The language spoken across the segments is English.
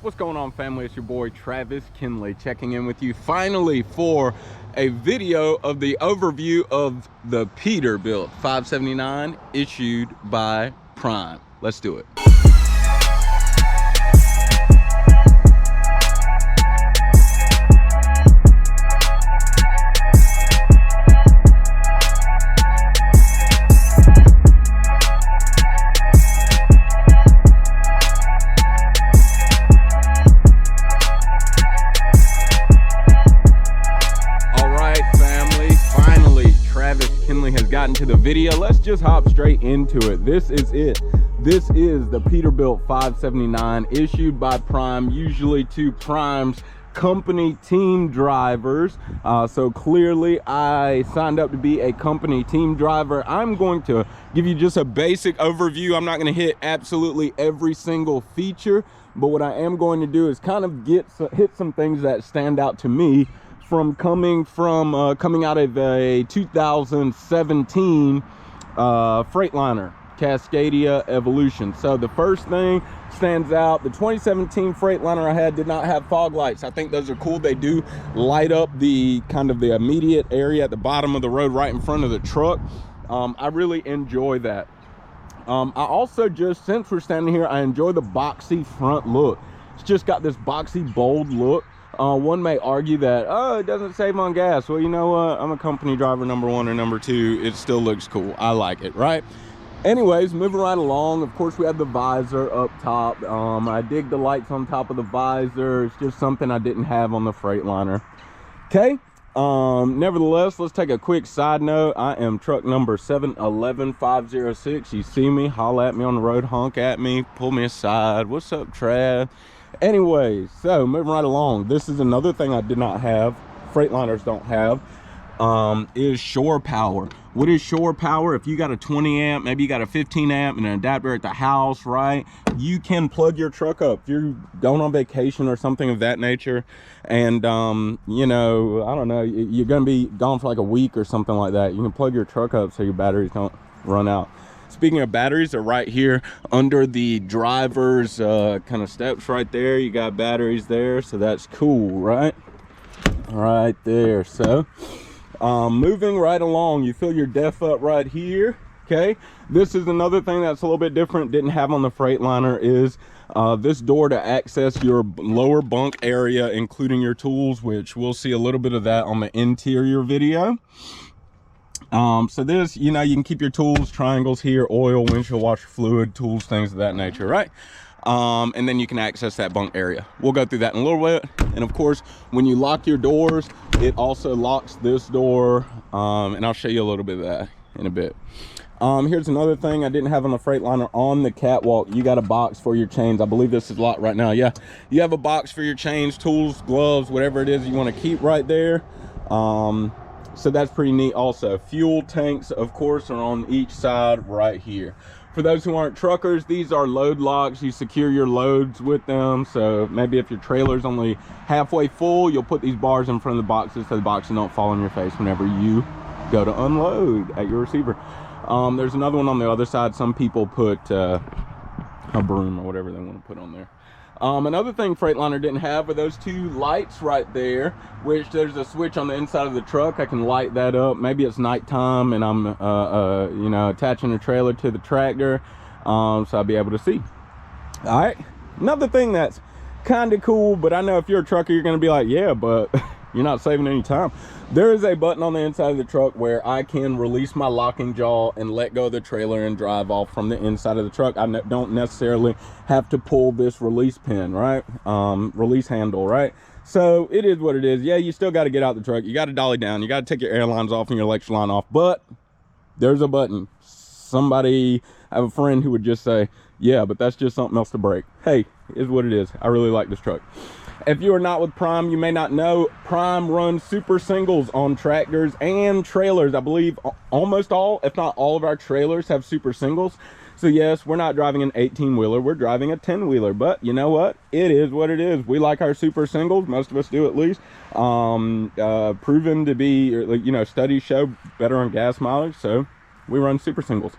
What's going on, family? It's your boy Travis Kinley checking in with you finally for a video of the overview of the Peterbilt 579 issued by Prime. Let's do it. Gotten to the video. Let's just hop straight into it. This is it. This is the Peterbilt 579 issued by Prime, usually to Prime's company team drivers. So clearly I signed up to be a company team driver. I'm going to give you just a basic overview. I'm not going to hit absolutely every single feature, but what I am going to do is kind of hit some things that stand out to me from coming out of a 2017 Freightliner Cascadia Evolution. So the first thing stands out, the 2017 Freightliner I had did not have fog lights. I think those are cool. They do light up the kind of the immediate area at the bottom of the road right in front of the truck. I really enjoy that. I also, just since we're standing here, I enjoy the boxy front look. It's just got this boxy, bold look. One may argue that, oh, it doesn't save on gas. Well, you know what? I'm a company driver, number one or number two. It still looks cool. I like it, right? Anyways, moving right along. Of course, we have the visor up top. I dig the lights on top of the visor. It's just something I didn't have on the Freightliner. Okay. Nevertheless, let's take a quick side note. I am truck number 711506. You see me, holla at me on the road, honk at me, pull me aside. What's up, Trav? Anyways, so moving right along, this is another thing I did not have, Freightliners don't have, is shore power. What is shore power? If you got a 20 amp, maybe you got a 15 amp and an adapter at the house, right? You can plug your truck up. If you're going on vacation or something of that nature, and you know, I don't know, you're gonna be gone for like a week or something like that, you can plug your truck up so your batteries don't run out. Speaking of batteries, are right here under the driver's kind of steps right there. You got batteries there, so that's cool, right? Right there. So moving right along, you fill your def up right here. Okay, this is another thing that's a little bit different, didn't have on the Freightliner, is this door to access your lower bunk area, including your tools, which we'll see a little bit of that on the interior video. So this, you know, you can keep your tools, triangles here, oil, windshield washer fluid, tools, things of that nature, right? And then you can access that bunk area. We'll go through that in a little bit. And of course, when you lock your doors, it also locks this door, and I'll show you a little bit of that in a bit. Here's another thing I didn't have on the Freightliner. On the catwalk, you got a box for your chains. I believe this is locked right now. Yeah, you have a box for your chains, tools, gloves, whatever it is you want to keep right there. So that's pretty neat. Also, fuel tanks, of course, are on each side right here. For those who aren't truckers, these are load locks. You secure your loads with them. So maybe if your trailer's only halfway full, you'll put these bars in front of the boxes so the boxes don't fall on your face whenever you go to unload at your receiver. There's another one on the other side. Some people put a broom or whatever they want to put on there. Another thing Freightliner didn't have are those two lights right there, which there's a switch on the inside of the truck. I can light that up. Maybe it's nighttime and I'm you know, attaching a trailer to the tractor, so I'll be able to see. All right, another thing that's kind of cool, but I know if you're a trucker, you're gonna be like, yeah, but you're not saving any time. There is a button on the inside of the truck where I can release my locking jaw and let go of the trailer and drive off from the inside of the truck. I don't necessarily have to pull this release pin, right? Release handle, right? So it is what it is. Yeah, you still got to get out the truck. You got to dolly down. You got to take your air lines off and your electric line off, but there's a button. Somebody, I have a friend who would just say, yeah, but that's just something else to break. Hey, it is what it is. I really like this truck. If you are not with Prime, you may not know, Prime runs super singles on tractors and trailers. I believe almost all, if not all of our trailers have super singles. So yes, we're not driving an 18-wheeler, we're driving a 10-wheeler, but you know what? It is what it is. We like our super singles, most of us do at least. Proven to be, you know, studies show better on gas mileage, so we run super singles.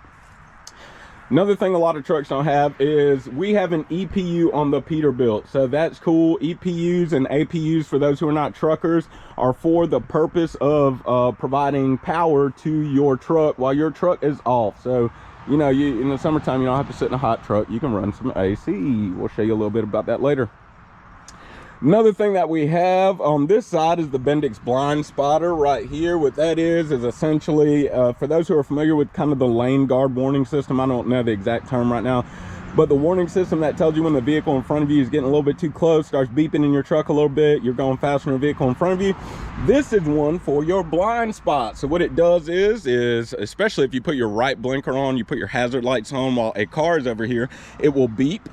Another thing a lot of trucks don't have is we have an EPU on the Peterbilt. So that's cool. EPUs and APUs, for those who are not truckers, are for the purpose of providing power to your truck while your truck is off. So, you know, in the summertime, you don't have to sit in a hot truck. You can run some AC. We'll show you a little bit about that later. Another thing that we have on this side is the Bendix blind spotter right here. What that is essentially, for those who are familiar with kind of the lane guard warning system, I don't know the exact term right now, but the warning system that tells you when the vehicle in front of you is getting a little bit too close, starts beeping in your truck a little bit, you're going faster than the vehicle in front of you. This is one for your blind spot. So what it does is especially if you put your right blinker on, you put your hazard lights on while a car is over here, it will beep.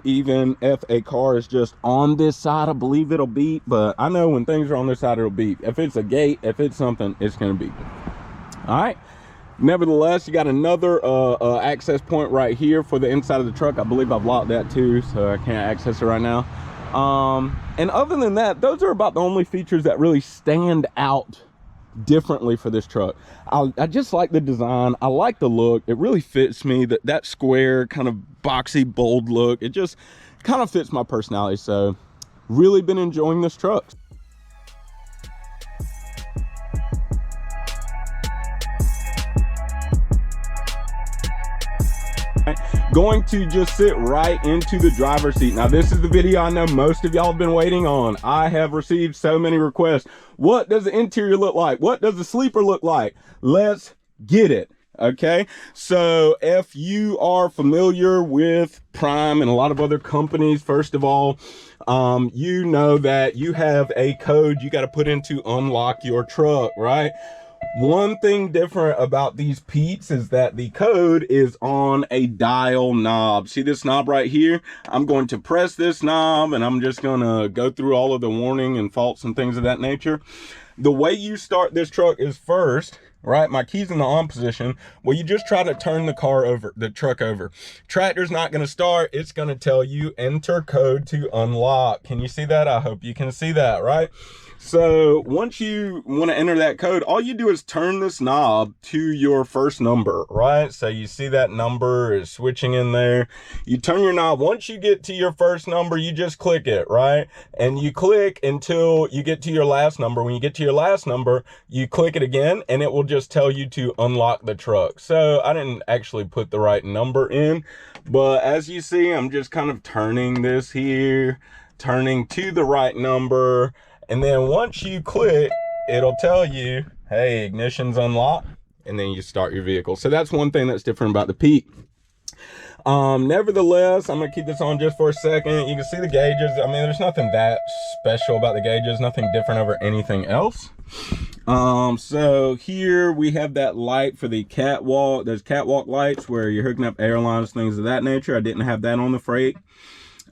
Even if a car is just on this side, I believe it'll beep, but I know when things are on this side, it'll beep. If it's a gate, if it's something, it's going to beep. All right. Nevertheless, you got another access point right here for the inside of the truck. I believe I've locked that too, so I can't access it right now. And other than that, those are about the only features that really stand out differently for this truck. I just like the design. I like the look. It really fits me, that square kind of boxy bold look. It just kind of fits my personality. So really been enjoying this truck. Going to just sit right into the driver's seat. Now this is the video I know most of y'all have been waiting on. I have received so many requests. What does the interior look like? What does the sleeper look like? Let's get it. Okay, so if you are familiar with Prime and a lot of other companies, first of all, you know that you have a code you got to put in to unlock your truck, right? One thing different about these Peets is that the code is on a dial knob. See this knob right here? I'm going to press this knob and I'm just going to go through all of the warning and faults and things of that nature. The way you start this truck is first, right? My key's in the on position. Well, you just try to turn the truck over. Tractor's not going to start. It's going to tell you enter code to unlock. Can you see that? I hope you can see that, right? So once you want to enter that code, all you do is turn this knob to your first number, right? So you see that number is switching in there. You turn your knob. Once you get to your first number, you just click it, right? And you click until you get to your last number. When you get to your last number, you click it again and it will just tell you to unlock the truck. So I didn't actually put the right number in, but as you see, I'm just kind of turning this here, turning to the right number. And then once you click, it'll tell you, hey, ignition's unlocked, and then you start your vehicle. So that's one thing that's different about the Peet. Nevertheless, I'm gonna keep this on just for a second. You can see the gauges. I mean, there's nothing that special about the gauges, nothing different over anything else. So here we have that light for the catwalk. There's catwalk lights where you're hooking up airlines, things of that nature. I didn't have that on the freight.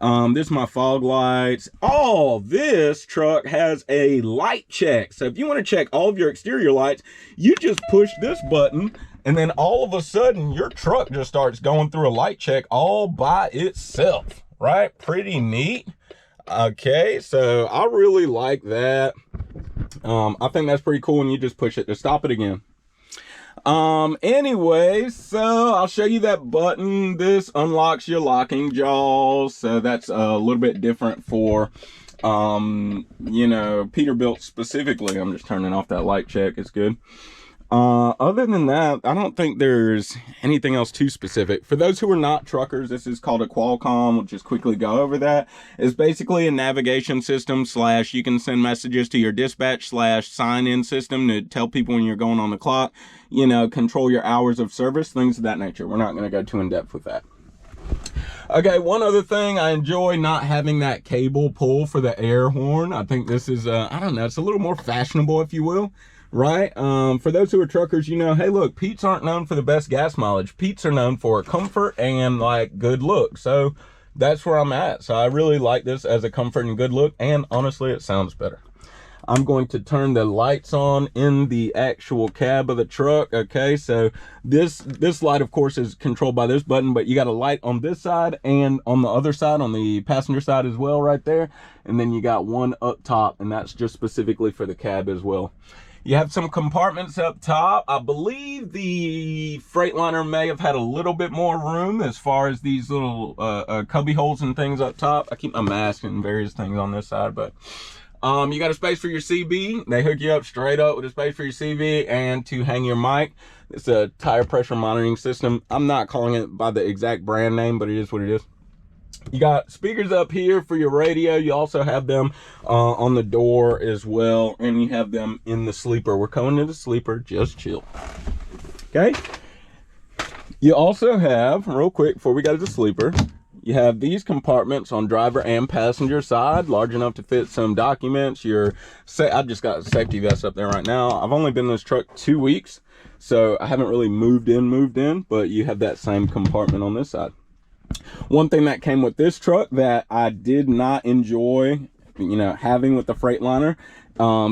This is my fog lights. Oh, this truck has a light check. So if you want to check all of your exterior lights, you just push this button and then all of a sudden your truck just starts going through a light check all by itself, right? Pretty neat. Okay, so I really like that. I think that's pretty cool when you just push it to stop it again. Anyway, so I'll show you that button. This unlocks your locking jaws. So that's a little bit different for, you know, Peterbilt specifically. I'm just turning off that light check. It's good. Other than that, I don't think there's anything else too specific. For those who are not truckers, this is called a Qualcomm. We'll just quickly go over that. It's basically a navigation system / you can send messages to your dispatch / sign-in system to tell people when you're going on the clock, you know, control your hours of service, things of that nature. We're not going to go too in depth with that. Okay, one other thing, I enjoy not having that cable pull for the air horn. I think this is, I don't know, it's a little more fashionable, if you will. Right? For those who are truckers, you know, hey, look, Peets aren't known for the best gas mileage. Peets are known for comfort and like good look. So that's where I'm at. So I really like this as a comfort and good look. And honestly, it sounds better. I'm going to turn the lights on in the actual cab of the truck. Okay, so this light, of course, is controlled by this button, but you got a light on this side and on the other side, on the passenger side as well, right there. And then you got one up top, and that's just specifically for the cab as well. You have some compartments up top. I believe the Freightliner may have had a little bit more room as far as these little cubby holes and things up top. I keep my mask and various things on this side, but you got a space for your CB. They hook you up straight up with a space for your CB and to hang your mic. It's a tire pressure monitoring system. I'm not calling it by the exact brand name, but it is what it is. You got speakers up here for your radio. You also have them on the door as well, and you have them in the sleeper. We're coming to the sleeper, just chill. Okay. You also have, real quick before we go to the sleeper, you have these compartments on driver and passenger side, large enough to fit some documents. I just got a safety vest up there right now. I've only been in this truck 2 weeks, so I haven't really moved in, but you have that same compartment on this side. One thing that came with this truck that I did not enjoy, having with the Freightliner,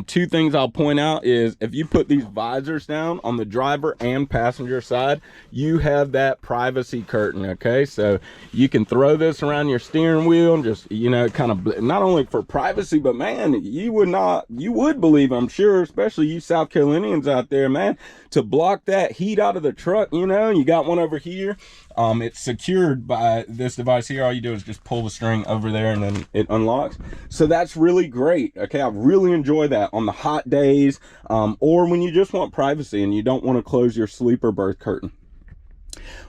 two things I'll point out is if you put these visors down on the driver and passenger side, you have that privacy curtain, okay? So you can throw this around your steering wheel and just, kind of, not only for privacy, but man, you would believe, I'm sure, especially you South Carolinians out there, man, to block that heat out of the truck, you got one over here. It's secured by this device here. All you do is just pull the string over there and then it unlocks. So that's really great. Okay, I really enjoy that on the hot days, or when you just want privacy and you don't want to close your sleeper berth curtain.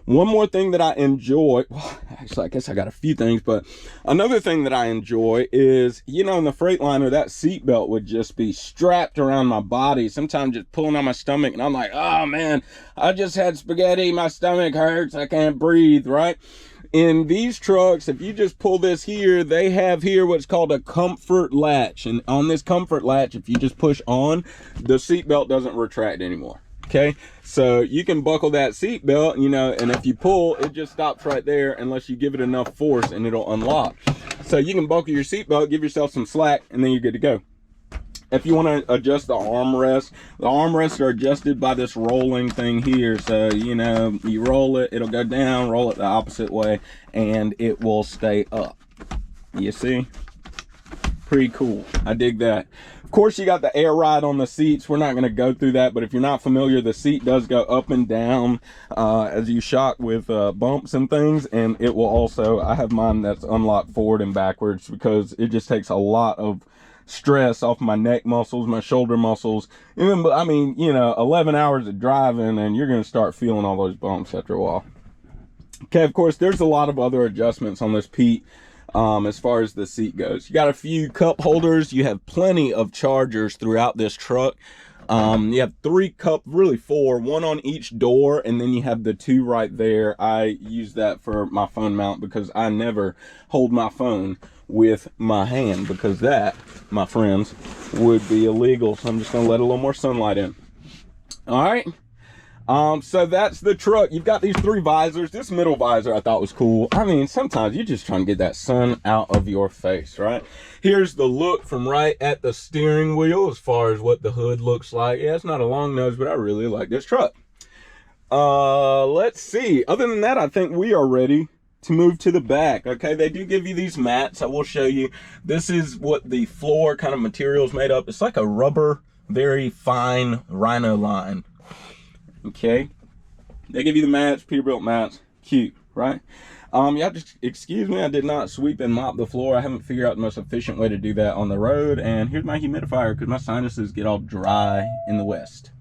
One more thing that I enjoy, well, actually, I guess I got a few things, but another thing that I enjoy is, in the Freightliner, that seat belt would just be strapped around my body, sometimes just pulling on my stomach, and I'm like, oh man, I just had spaghetti, my stomach hurts, I can't breathe, right? In these trucks, if you just pull this here, they have here what's called a comfort latch, and on this comfort latch, if you just push on, the seat belt doesn't retract anymore. Okay, so you can buckle that seat belt, and if you pull, it just stops right there unless you give it enough force and it'll unlock. So you can buckle your seat belt, give yourself some slack, and then you're good to go. If you want to adjust the armrests are adjusted by this rolling thing here. So, you roll it, it'll go down, roll it the opposite way, and it will stay up. You see? Pretty cool. I dig that. Of course, you got the air ride on the seats. We're not going to go through that, but if you're not familiar, the seat does go up and down as you shock with bumps and things, and it will also, I have mine that's unlocked forward and backwards because it just takes a lot of stress off my neck muscles, my shoulder muscles. 11 hours of driving, and you're going to start feeling all those bumps after a while. Okay, of course, there's a lot of other adjustments on this Pete. As far as the seat goes, you got a few cup holders. You have plenty of chargers throughout this truck. You have 3 cup, really 4, one on each door, and then you have the 2 right there. I use that for my phone mount because I never hold my phone with my hand because that, my friends, would be illegal. So I'm just gonna let a little more sunlight in. All right. So that's the truck. You've got these 3 visors. This middle visor I thought was cool. Sometimes you're just trying to get that sun out of your face, right? Here's the look from right at the steering wheel as far as what the hood looks like. Yeah, it's not a long nose, but I really like this truck. Let's see. Other than that, I think we are ready to move to the back. Okay, they do give you these mats. I will show you. This is what the floor kind of material is made up. It's like a rubber, very fine rhino line. Okay, they give you the mats, Peterbilt mats, cute, right? You have to excuse me, I did not sweep and mop the floor. I haven't figured out the most efficient way to do that on the road. And here's my humidifier because my sinuses get all dry in the West.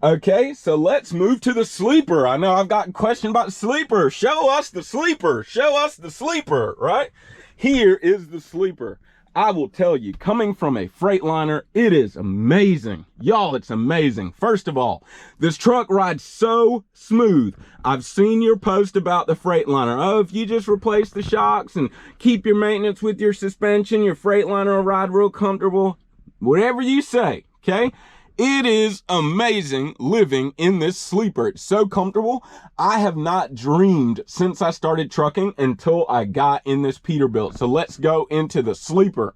Okay, so let's move to the sleeper. I know I've gotten questions about the sleeper. Show us the sleeper. Show us the sleeper, right? Here is the sleeper. I will tell you, coming from a Freightliner, it is amazing. Y'all, it's amazing. First of all, this truck rides so smooth. I've seen your post about the Freightliner. Oh, if you just replace the shocks and keep your maintenance with your suspension, your Freightliner will ride real comfortable. Whatever you say, okay? It is amazing living in this sleeper. It's so comfortable. I have not dreamed since I started trucking until I got in this Peterbilt. So let's go into the sleeper.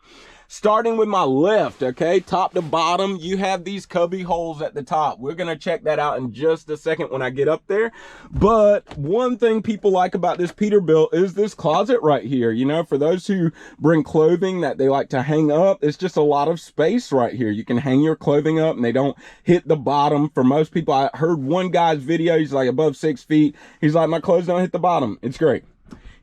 Starting with my left, okay, top to bottom, you have these cubby holes at the top. We're gonna check that out in just a second when I get up there. But one thing people like about this Peterbilt is this closet right here. You know, for those who bring clothing that they like to hang up, it's just a lot of space right here. You can hang your clothing up and they don't hit the bottom. For most people, I heard one guy's video, he's like above 6 feet. He's like, my clothes don't hit the bottom. It's great.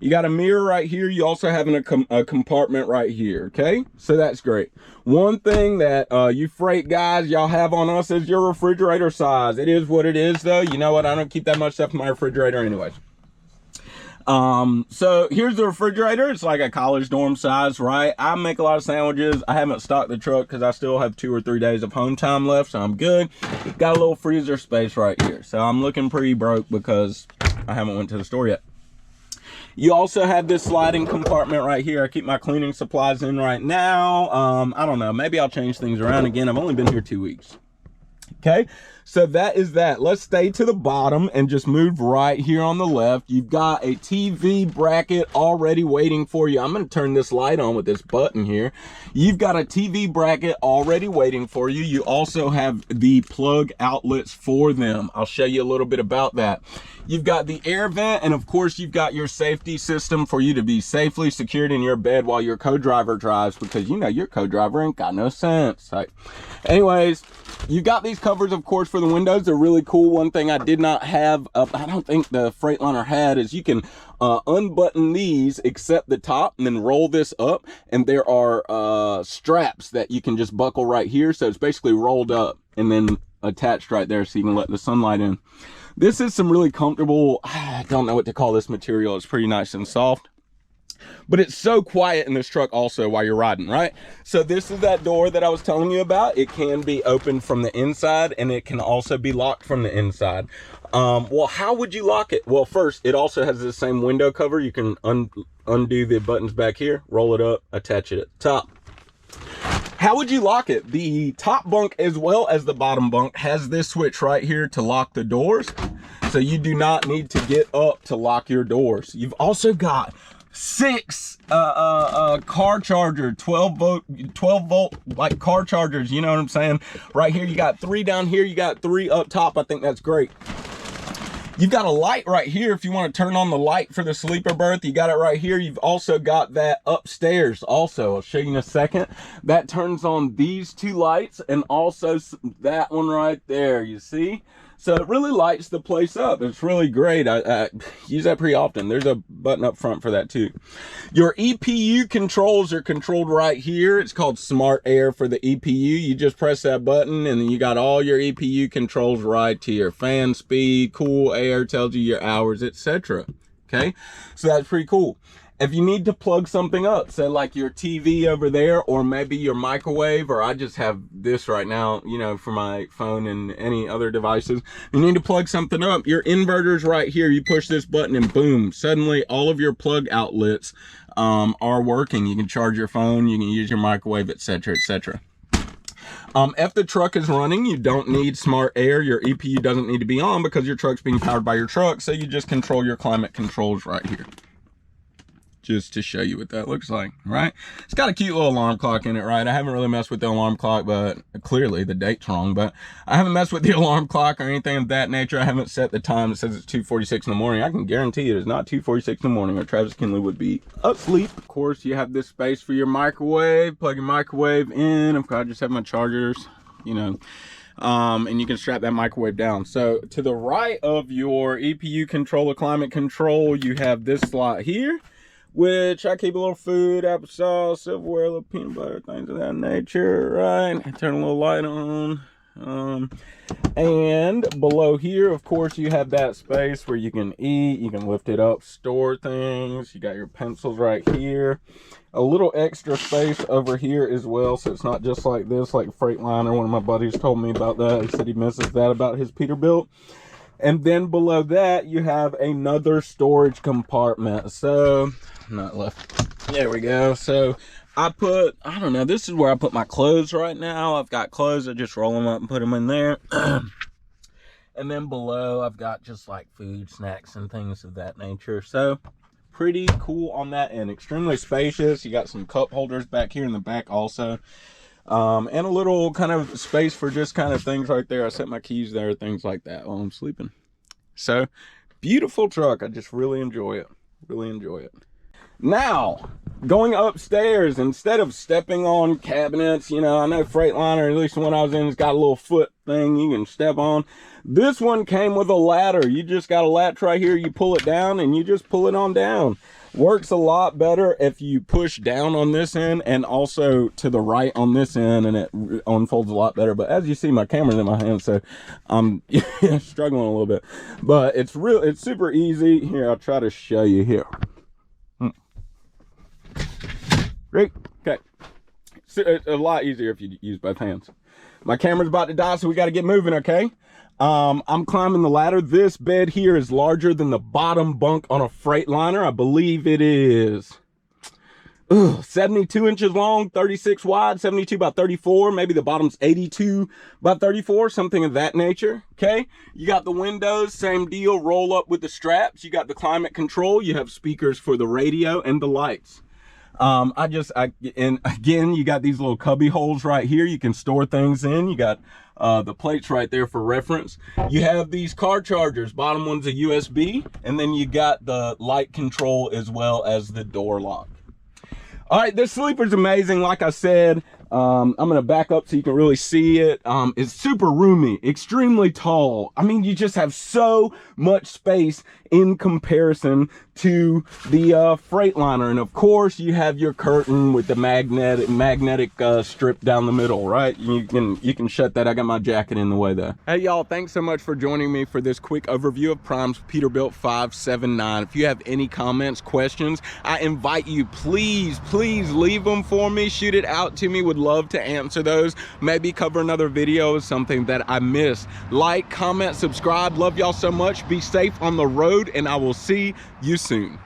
You got a mirror right here. You also have a compartment right here, okay? So that's great. One thing that you freight guys, y'all have on us is your refrigerator size. It is what it is, though. You know what? I don't keep that much stuff in my refrigerator anyways. So here's the refrigerator. It's like a college dorm size, right? I make a lot of sandwiches. I haven't stocked the truck because I still have 2 or 3 days of home time left, so I'm good. Got a little freezer space right here. So I'm looking pretty broke because I haven't went to the store yet. You also have this sliding compartment right here. I keep my cleaning supplies in right now. I don't know, maybe I'll change things around again. I've only been here 2 weeks. Okay, so that is that. Let's stay to the bottom and just move right here on the left. You've got a TV bracket already waiting for you. I'm going to turn this light on with this button here. You've got a TV bracket already waiting for you. You also have the plug outlets for them. I'll show you a little bit about that. You've got the air vent, and of course you've got your safety system for you to be safely secured in your bed while your co-driver drives, because you know your co-driver ain't got no sense. Like, anyways, you got these covers, of course, for the windows. They're really cool. One thing I did not have, I don't think the Freightliner had, is you can unbutton these except the top and then roll this up, and there are straps that you can just buckle right here. So it's basically rolled up and then attached right there so you can let the sunlight in. This is some really comfortable, I don't know what to call this material. It's pretty nice and soft. But it's so quiet in this truck also while you're riding, right? So this is that door that I was telling you about. It can be opened from the inside, and it can also be locked from the inside. Well, how would you lock it? Well, first, it also has the same window cover. You can undo the buttons back here, roll it up, attach it at the top. How would you lock it? The top bunk as well as the bottom bunk has this switch right here to lock the doors. So you do not need to get up to lock your doors. You've also got 6 car charger, 12 volt like car chargers, you know what I'm saying? Right here, you got 3 down here, you got 3 up top. I think that's great. You've got a light right here if you want to turn on the light for the sleeper berth. You got it right here. You've also got that upstairs also. I'll show you in a second. That turns on these 2 lights and also that one right there, you see? So it really lights the place up. It's really great. I use that pretty often. There's a button up front for that too. Your EPU controls are controlled right here. It's called Smart Air for the EPU. You just press that button and then you got all your EPU controls right here. Fan speed, cool air, tells you your hours, etc. Okay, so that's pretty cool. If you need to plug something up, say like your TV over there, or maybe your microwave, or I just have this right now, you know, for my phone and any other devices. You need to plug something up. Your inverter's right here. You push this button and boom, suddenly all of your plug outlets are working. You can charge your phone, you can use your microwave, etc., etc. If the truck is running, you don't need Smart Air. Your EPU doesn't need to be on because your truck's being powered by your truck. So you just control your climate controls right here. Just to show you what that looks like, right? It's got a cute little alarm clock in it, right? I haven't really messed with the alarm clock, but clearly the date's wrong, but I haven't messed with the alarm clock or anything of that nature. I haven't set the time. It says it's 2:46 in the morning. I can guarantee it is not 2:46 in the morning or Travis Kinley would be asleep. Of course, you have this space for your microwave. Plug your microwave in. Of course, I just have my chargers, you know. And you can strap that microwave down. So to the right of your EPU controller, climate control, you have this slot here, which I keep a little food, applesauce, silverware, a little peanut butter, things of that nature, right? I turn a little light on. And below here, of course, you have that space where you can eat, you can lift it up, store things. You got your pencils right here. A little extra space over here as well, so it's not just like this, like Freightliner. One of my buddies told me about that. He said he misses that about his Peterbilt. And then below that, you have another storage compartment. So, not left. There we go. So, I don't know, this is where I put my clothes right now. I've got clothes, I just roll them up and put them in there. And then below, I've got just like food, snacks, and things of that nature. So, pretty cool on that end. Extremely spacious. You got some cup holders back here in the back also. And a little kind of space for just kind of things right there. I set my keys there, things like that while I'm sleeping. So, beautiful truck. I just really enjoy it. Really enjoy it. Now, going upstairs, instead of stepping on cabinets, you know, I know Freightliner, at least the one I was in, has got a little foot thing you can step on. This one came with a ladder. You just got a latch right here, you pull it down and you just pull it on down. Works a lot better if you push down on this end and also to the right on this end, and it unfolds a lot better. But as you see, my camera's in my hand, so I'm struggling a little bit. But it's super easy. Here, I'll try to show you here. Great. Okay. It's a lot easier if you use both hands. My camera's about to die, so we got to get moving, okay? I'm climbing the ladder. This bed here is larger than the bottom bunk on a Freightliner. I believe it is 72 inches long, 36 wide, 72 by 34. Maybe the bottom's 82 by 34, something of that nature. Okay. You got the windows, same deal, roll up with the straps. You got the climate control. You have speakers for the radio and the lights. And again, you got these little cubby holes right here. You can store things in. You got the plates right there for reference. You have these car chargers. Bottom one's a USB, and then you got the light control as well as the door lock. All right, this sleeper's amazing. Like I said, I'm gonna back up so you can really see it. It's super roomy, extremely tall. I mean, you just have so much space in comparison to the Freightliner. And of course, you have your curtain with the magnetic strip down the middle, right? You can shut that. I got my jacket in the way there. Hey y'all, thanks so much for joining me for this quick overview of Prime's Peterbilt 579. If you have any comments, questions, I invite you, please leave them for me. Shoot it out to me. Would love to answer those. Maybe cover another video of something that I missed. Like, comment, subscribe. Love y'all so much. Be safe on the road, and I will see you soon.